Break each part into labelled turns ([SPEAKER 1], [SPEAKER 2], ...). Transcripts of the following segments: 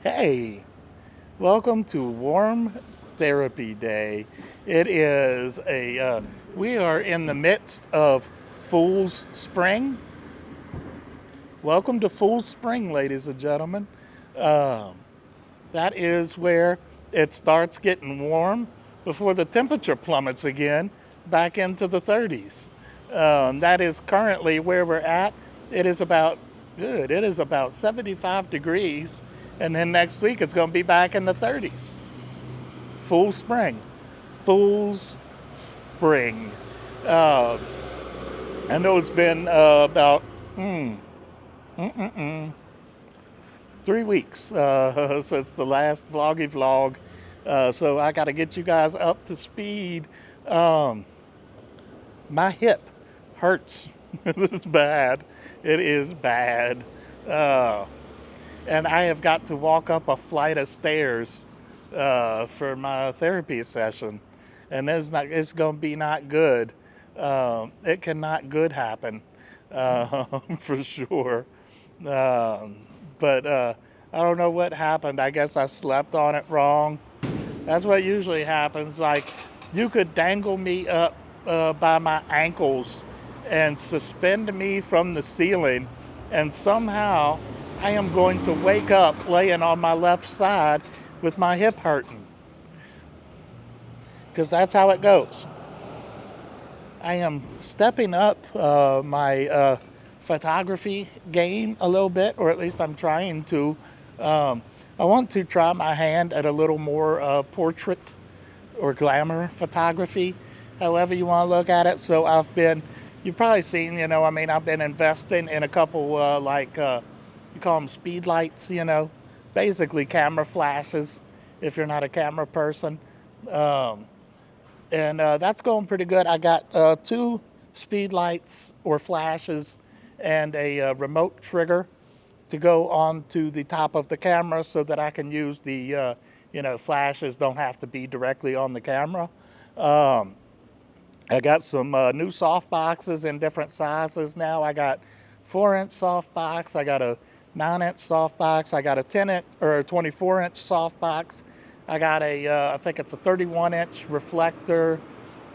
[SPEAKER 1] Hey, welcome to Warm Therapy Day. It is we are in the midst of Fool's Spring. Welcome to Fool's Spring, ladies and gentlemen. Um, that is where it starts getting warm before the temperature plummets again back into the 30s. That is currently where we're at. It is about good. It is about 75 degrees, and then next week it's going to be back in the 30s. Full spring. Fool's Spring. Uh, I know it's been about 3 weeks since the last vloggy vlog. So I got to get you guys up to speed. Um, my hip hurts. It's bad. It is bad. Uh, and I have got to walk up a flight of stairs for my therapy session. And it's going to be not good. It cannot good happen for sure. Um, but I don't know what happened. I guess I slept on it wrong. That's what usually happens. Like, you could dangle me up by my ankles and suspend me from the ceiling, and somehow I am going to wake up laying on my left side with my hip hurting. Because that's how it goes. I am stepping up my photography game a little bit, or at least I'm trying to. Um, I want to try my hand at a little more portrait or glamour photography, however you want to look at it. So you've probably seen, I've been investing in a couple you call them speed lights, basically camera flashes if you're not a camera person. Um, and that's going pretty good. I got two speed lights or flashes and a remote trigger to go onto the top of the camera so that I can use flashes don't have to be directly on the camera. Um, I got some new soft boxes in different sizes now. I got 4-inch soft box. I got a 9-inch soft box. I got a 10-inch or a 24-inch soft box. I got I think it's a 31-inch reflector.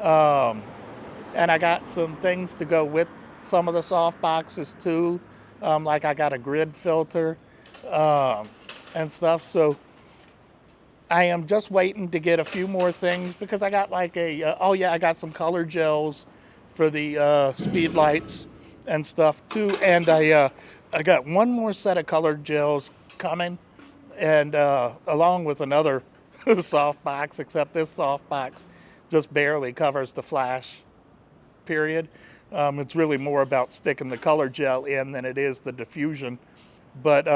[SPEAKER 1] Um, and I got some things to go with some of the soft boxes too. Like I got a grid filter um, and stuff. So I am just waiting to get a few more things because I got I got some color gels for the speed lights and stuff too. And I got one more set of color gels coming, and along with another soft box, except this soft box just barely covers the flash period. It's really more about sticking the color gel in than it is the diffusion. But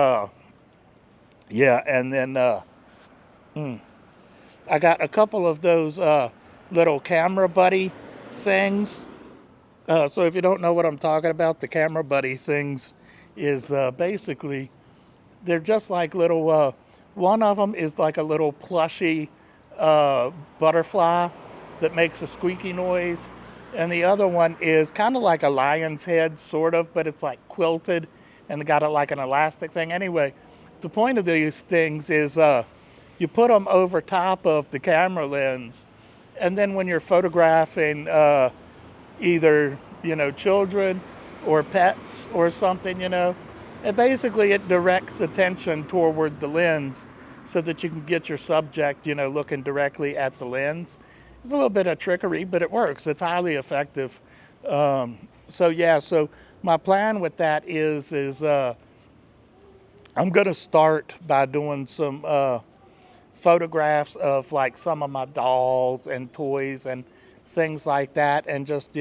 [SPEAKER 1] yeah, and then I got a couple of those little camera buddy things. So if you don't know what I'm talking about, the camera buddy things is basically they're just like little. One of them is like a little plushy butterfly that makes a squeaky noise, and the other one is kind of like a lion's head, sort of, but it's like quilted and got like an elastic thing. Anyway, the point of these things is you put them over top of the camera lens, and then when you're photographing either children or pets or something, and basically it directs attention toward the lens so that you can get your subject looking directly at the lens. It's a little bit of trickery, but it works. It's highly effective. So my plan with that is I'm going to start by doing some photographs of like some of my dolls and toys and things like that, and just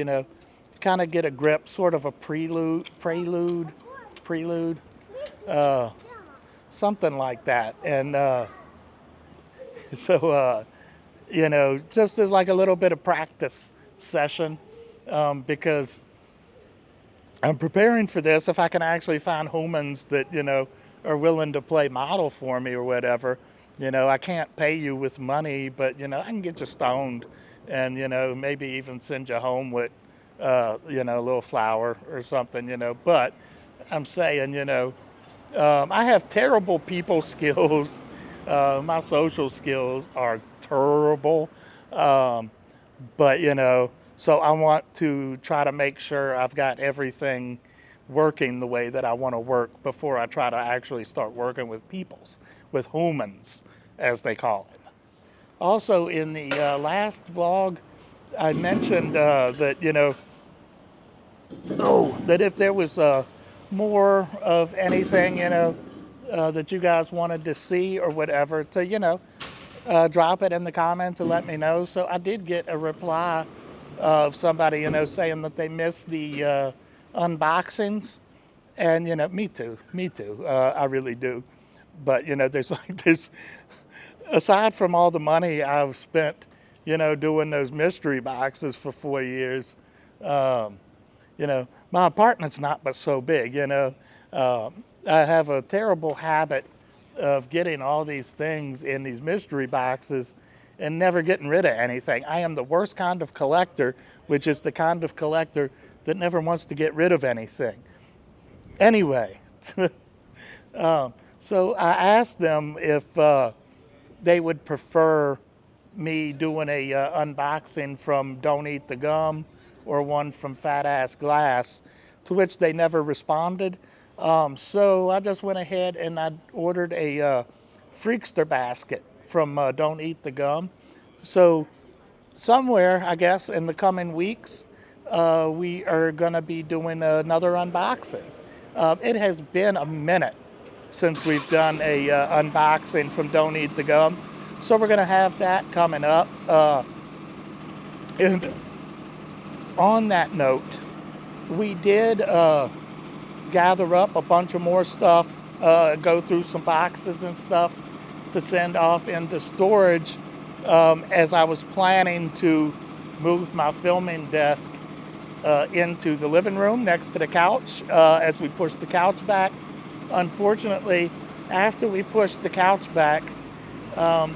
[SPEAKER 1] kind of get a grip, sort of a prelude, uh, something like that. And so just as like a little bit of practice session, because I'm preparing for this. If I can actually find humans that are willing to play model for me or whatever, I can't pay you with money, but I can get you stoned, and maybe even send you home with a little flower or something. But I'm saying I have terrible people skills. My social skills are terrible. Um, but, so I want to try to make sure I've got everything working the way that I want to work before I try to actually start working with peoples, with humans, as they call it. Also, in the last vlog, I mentioned that, that if there was more of anything, that you guys wanted to see or whatever, to, drop it in the comments and let me know. So I did get a reply of somebody, saying that they missed the unboxings. And, me too. I really do. But, there's like this, aside from all the money I've spent, doing those mystery boxes for 4 years, my apartment's not but so big, I have a terrible habit of getting all these things in these mystery boxes and never getting rid of anything. I am the worst kind of collector, which is the kind of collector that never wants to get rid of anything. Anyway, so I asked them if they would prefer me doing a unboxing from Don't Eat the Gum or one from Fat Ass Glass, to which they never responded. So I just went ahead and I ordered a Freakster basket from Don't Eat the Gum. So somewhere, I guess, in the coming weeks, we are going to be doing another unboxing. It has been a minute since we've done a unboxing from Don't Eat the Gum. So we're going to have that coming up. And on that note, we did gather up a bunch of more stuff, go through some boxes and stuff to send off into storage as I was planning to move my filming desk into the living room next to the couch as we pushed the couch back. Unfortunately, after we pushed the couch back,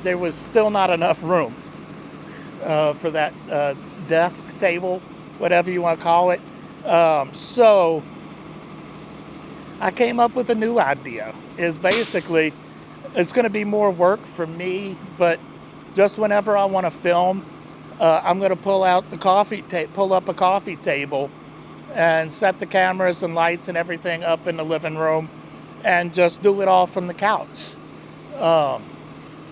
[SPEAKER 1] there was still not enough room for that desk, table, whatever you want to call it. So I came up with a new idea. Is basically, it's going to be more work for me, but just whenever I want to film, I'm going to pull up a coffee table and set the cameras and lights and everything up in the living room and just do it all from the couch. I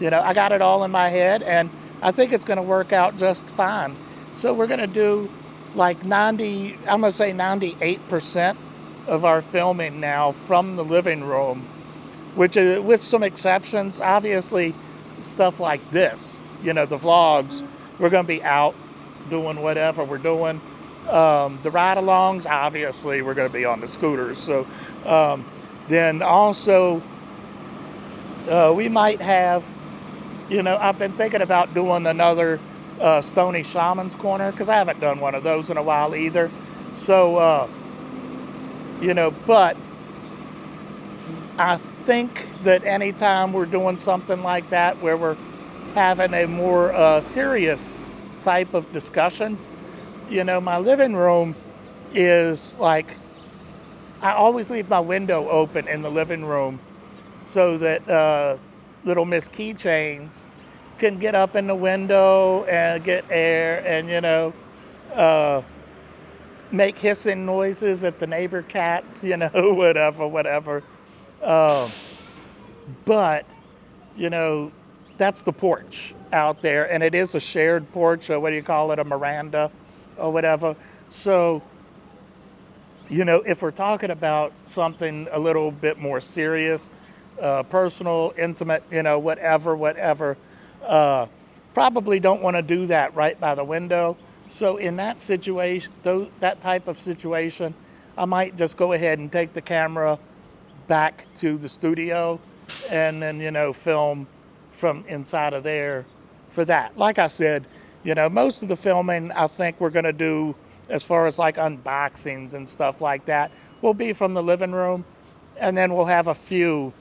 [SPEAKER 1] got it all in my head, and I think it's going to work out just fine. So we're going to do like 98% of our filming now from the living room, which is, with some exceptions, obviously stuff like this, the vlogs, we're going to be out doing whatever we're doing. The ride-alongs, obviously, we're going to be on the scooters. So then also we might have, I've been thinking about doing another Stony Shaman's Corner, because I haven't done one of those in a while either. So, but I think that anytime we're doing something like that, where we're having a more serious type of discussion, my living room is like, I always leave my window open in the living room so that little Miss Keychains can get up in the window and get air and, make hissing noises at the neighbor cats, whatever. But, that's the porch out there, and it is a shared porch, or what do you call it, a veranda or whatever. So, if we're talking about something a little bit more serious, personal, intimate, whatever, probably don't want to do that right by the window. So in that situation, that type of situation, I might just go ahead and take the camera back to the studio and then, film from inside of there for that. Like I said, most of the filming I think we're going to do, as far as like unboxings and stuff like that, will be from the living room. And then we'll have a few,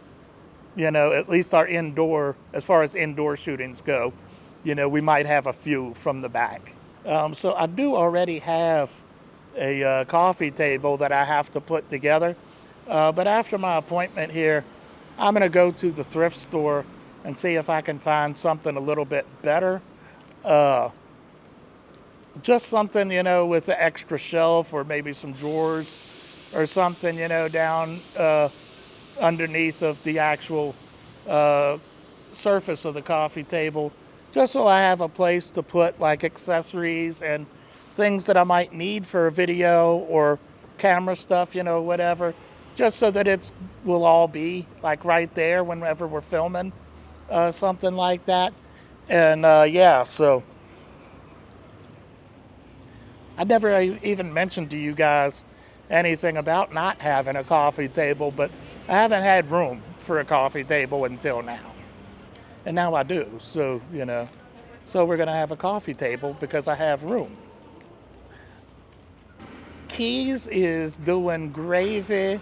[SPEAKER 1] at least our indoor, as far as indoor shootings go, we might have a few from the back. So I do already have a coffee table that I have to put together. But after my appointment here, I'm going to go to the thrift store and see if I can find something a little bit better. Uh, just something, with an extra shelf or maybe some drawers or something, down underneath of the actual uh, surface of the coffee table, just so I have a place to put like accessories and things that I might need for a video or camera stuff, whatever, just so that it will all be like right there whenever we're filming something like that. And yeah, so I never even mentioned to you guys anything about not having a coffee table, but I haven't had room for a coffee table until now. And now I do. So, so we're going to have a coffee table because I have room. Keys is doing gravy.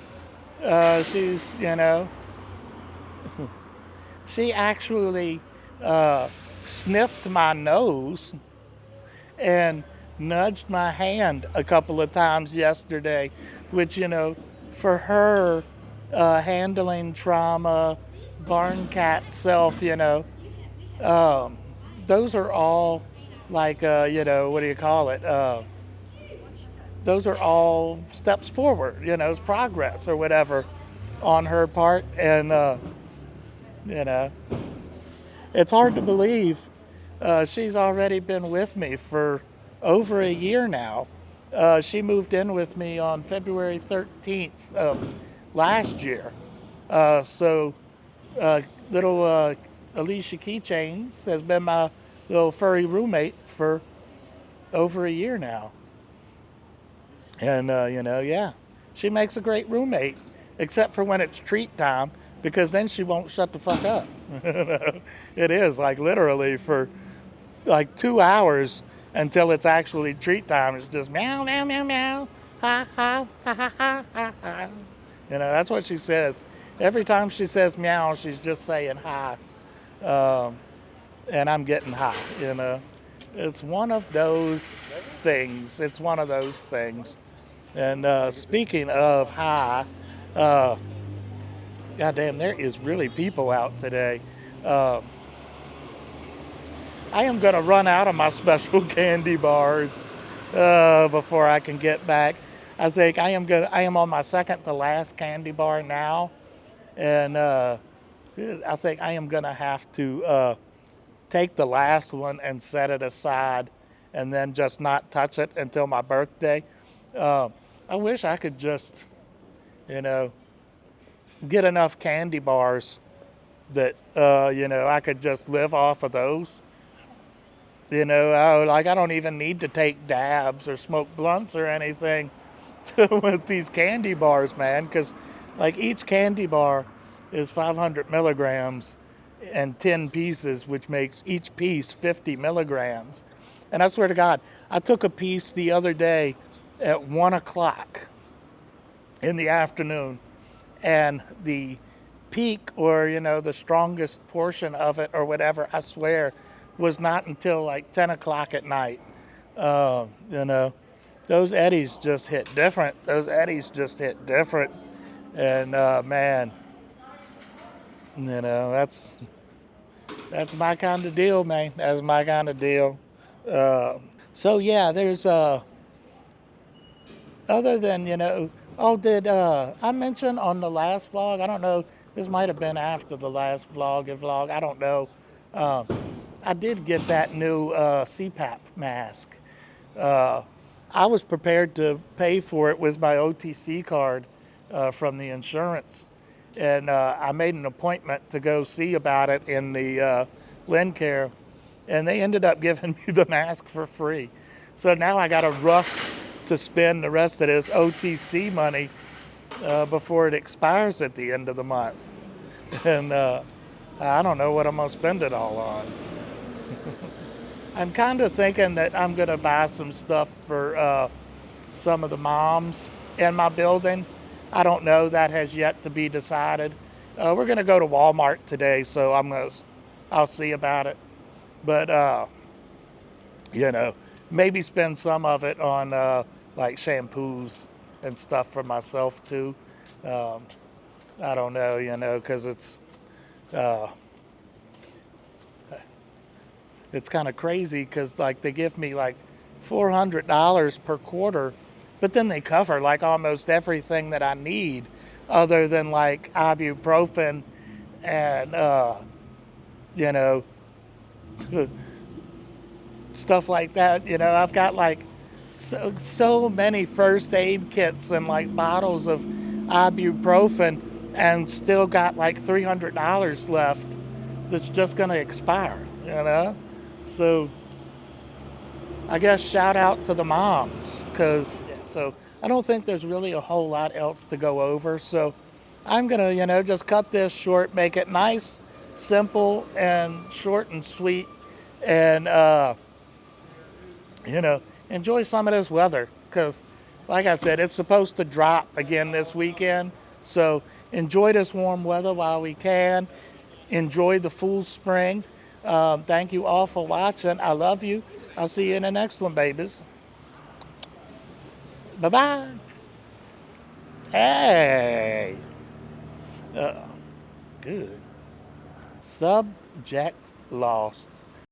[SPEAKER 1] She's, she actually sniffed my nose and nudged my hand a couple of times yesterday, which, for her handling trauma, barn cat self, um, those are all like, what do you call it? Those are all steps forward, it's progress or whatever on her part. And, you know, it's hard to believe she's already been with me for over a year now. She moved in with me on February 13th of last year. So little Alicia Keychains has been my little furry roommate for over a year now. And, yeah, she makes a great roommate, except for when it's treat time, because then she won't shut the fuck up. It is like literally for like 2 hours until it's actually treat time. It's just meow, meow, meow, meow, ha, ha, ha, ha, ha, ha, ha. That's what she says. Every time she says meow, she's just saying hi. And I'm getting high, It's one of those things. It's one of those things. And speaking of high, goddamn, there is really people out today. I am going to run out of my special candy bars before I can get back. I think I am on my second to last candy bar now. And I think I am going to have to take the last one and set it aside and then just not touch it until my birthday. I wish I could just, get enough candy bars that, I could just live off of those. I don't even need to take dabs or smoke blunts or anything with these candy bars, man, because like each candy bar is 500 milligrams and 10 pieces, which makes each piece 50 milligrams. And I swear to God, I took a piece the other day at 1 o'clock in the afternoon, and the peak or, the strongest portion of it or whatever, I swear, was not until like 10 o'clock at night. Those eddies just hit different. And man, that's my kind of deal, man. That's my kind of deal. So yeah, there's other than, did I mention on the last vlog? I don't know. This might have been after the last vlog. I don't know. I did get that new CPAP mask. I was prepared to pay for it with my OTC card from the insurance. And I made an appointment to go see about it in the Lincare. And they ended up giving me the mask for free. So now I got to rush to spend the rest of this OTC money before it expires at the end of the month. And I don't know what I'm going to spend it all on. I'm kind of thinking that I'm going to buy some stuff for some of the moms in my building. I don't know. That has yet to be decided. We're going to go to Walmart today, so I'll see about it. But, maybe spend some of it on like shampoos and stuff for myself too. Um, I don't know, because uh, it's kind of crazy because like they give me like $400 per quarter, but then they cover like almost everything that I need, other than like ibuprofen and you know stuff like that. I've got like so many first aid kits and like bottles of ibuprofen, and still got like $300 left that's just gonna expire. So I guess shout out to the moms, because so I don't think there's really a whole lot else to go over. So I'm gonna, just cut this short, make it nice, simple, and short and sweet, and enjoy some of this weather, because, like I said, it's supposed to drop again this weekend. So enjoy this warm weather while we can. Enjoy the full spring. Thank you all for watching. I love you. I'll see you in the next one, babies. Bye bye. Hey. Uh, Good. Subject lost.